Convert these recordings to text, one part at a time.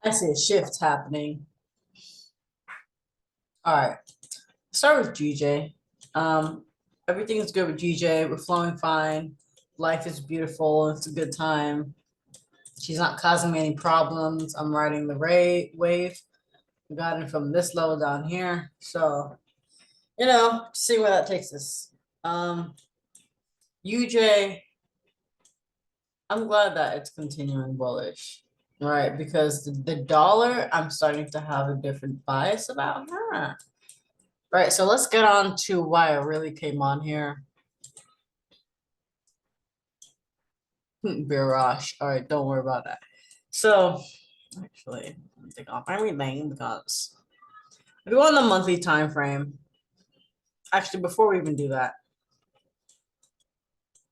I see a shift happening. All right. Start with GJ. Everything is good with GJ. We're flowing fine. Life is beautiful. It's a good time. She's not causing me any problems. I'm riding the wave. We got it from this level down here. So, see where that takes us. UJ, I'm glad that it's continuing bullish. Right, because the dollar, I'm starting to have a different bias about her. Right, so let's get on to why I really came on here. Birash. All right, don't worry about that. So, actually, I'm take off everything because if you go on the monthly time frame, actually, before we even do that,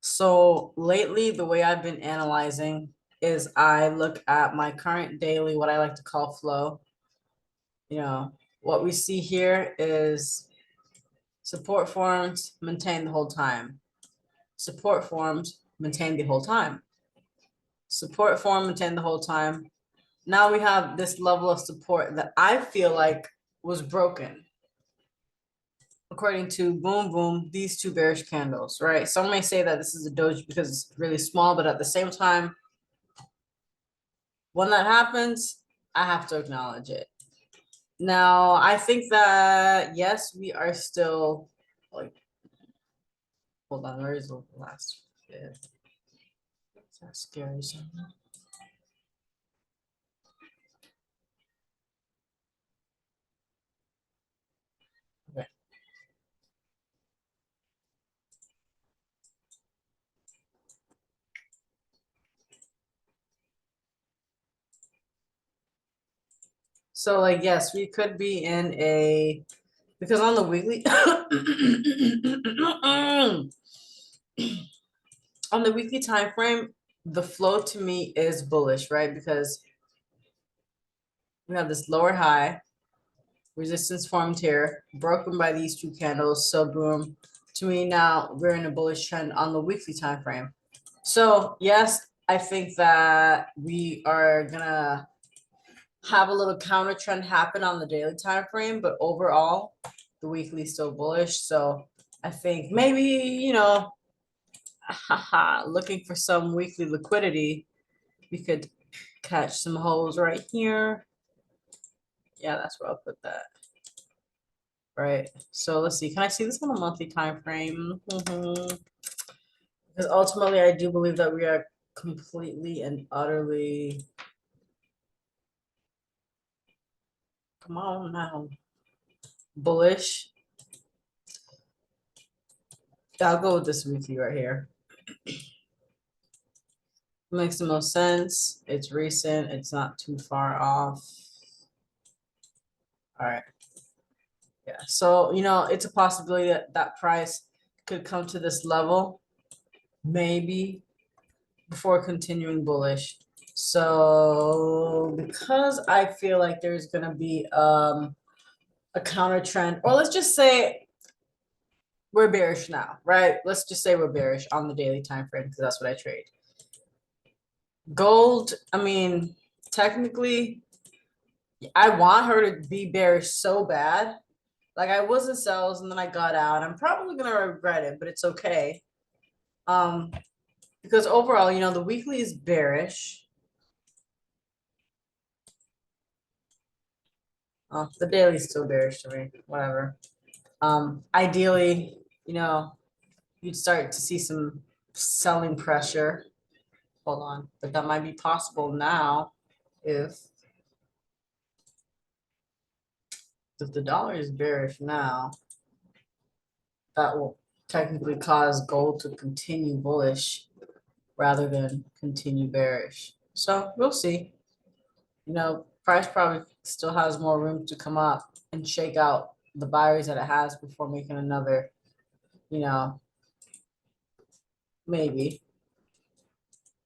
so lately, the way I've been analyzing is I look at my current daily, what I like to call flow. What we see here is support forms, maintain the whole time. Support forms, maintain the whole time. Support form, maintain the whole time. Now we have this level of support that I feel like was broken. According to Boom Boom, these two bearish candles, right? Some may say that this is a doji because it's really small, but at the same time, when that happens, I have to acknowledge it. Now, I think that, yes, we are still, like, hold on, where is the last bit? That's scary. Okay. So, like, yes, we could be in a, because on the weekly, on the weekly time frame, the flow to me is bullish, right? Because we have this lower high, resistance formed here, broken by these two candles. So boom, to me now we're in a bullish trend on the weekly time frame. So yes, I think that we are gonna have a little counter trend happen on the daily time frame, but overall the weekly is still bullish. So I think maybe, looking for some weekly liquidity, we could catch some holes right here. Yeah, that's where I'll put that. Right. So let's see. Can I see this on a monthly time frame? Because ultimately, I do believe that we are completely and utterly. Come on now. Bullish. I'll go with this weekly right here. Makes the most sense. It's recent. It's not too far off. All right. Yeah. So, it's a possibility that that price could come to this level, maybe before continuing bullish. So because I feel like there's gonna be a counter trend, or let's just say we're bearish now, right? Let's just say we're bearish on the daily time frame because that's what I trade. Gold, I mean, technically, I want her to be bearish so bad. Like I was in sells and then I got out. I'm probably gonna regret it, but it's okay. Because overall, the weekly is bearish. The daily is still bearish to me. Whatever. Ideally, you'd start to see some selling pressure. Hold on, but that might be possible now if the dollar is bearish now. That will technically cause gold to continue bullish rather than continue bearish. So we'll see. Price probably still has more room to come up and shake out the buyers that it has before making another, maybe.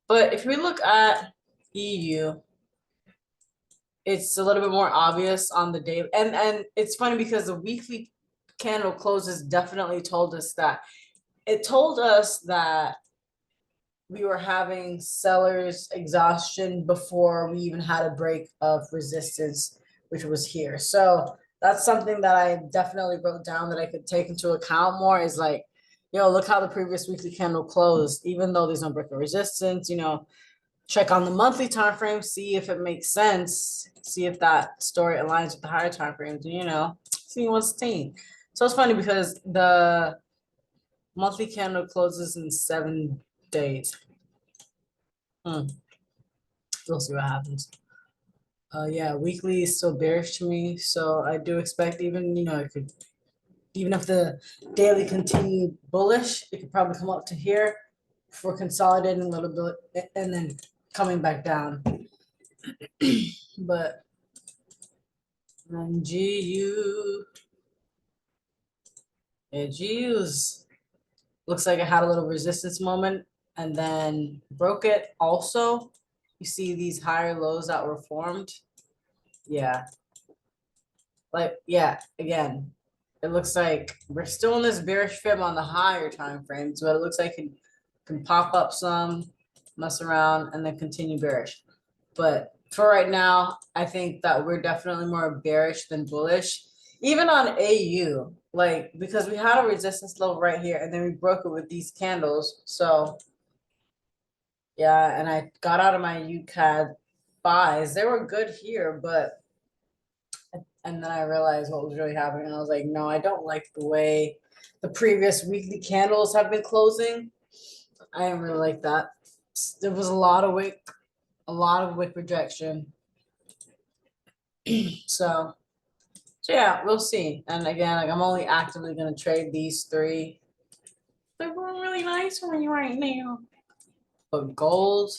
But if we look at EU, it's a little bit more obvious on the daily. And it's funny because the weekly candle closes definitely told us that. It told us that we were having sellers exhaustion before we even had a break of resistance, which was here. So that's something that I definitely wrote down that I could take into account more is like, look how the previous weekly candle closed, even though there's no break of resistance, check on the monthly time frame, see if it makes sense, see if that story aligns with the higher time frames, and see what's seen. So it's funny because the monthly candle closes in 7 days. We'll see what happens. Yeah, weekly is still bearish to me, so I do expect it could, even if the daily continued bullish, it could probably come up to here for consolidating a little bit and then coming back down. But then GU's looks like it had a little resistance moment and then broke it also. You see these higher lows that were formed. Yeah. Again, it looks like we're still in this bearish fib on the higher time frames, but it looks like it can pop up some, mess around, and then continue bearish. But for right now, I think that we're definitely more bearish than bullish. Even on AU, because we had a resistance level right here, and then we broke it with these candles. So yeah, and I got out of my UCAD buys. They were good here, and then I realized what was really happening. And I was like, no, I don't like the way the previous weekly candles have been closing. I didn't really like that. There was a lot of wick rejection. So yeah, we'll see. And again, I'm only actively gonna trade these three. They're going really nice for me right now. But gold,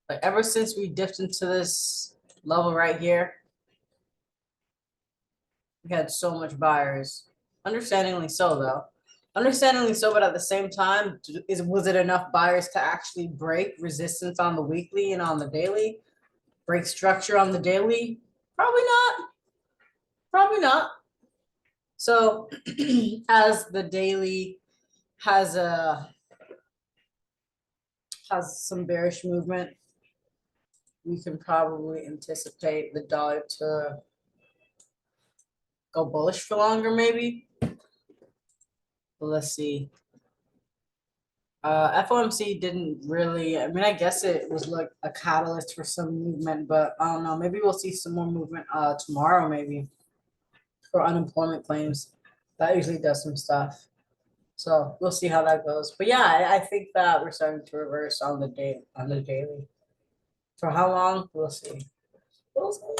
ever since we dipped into this level right here, we had so much buyers. Understandingly so, though. Understandingly so, but at the same time, was it enough buyers to actually break resistance on the weekly and on the daily? Break structure on the daily? Probably not. Probably not. So as the daily has some bearish movement, we can probably anticipate the dollar to go bullish for longer, maybe. Let's see. FOMC didn't really, I guess it was like a catalyst for some movement, but I don't know. Maybe we'll see some more movement tomorrow, maybe, for unemployment claims. That usually does some stuff. So we'll see how that goes. But yeah, I think that we're starting to reverse on the daily. For how long? We'll see. We'll see.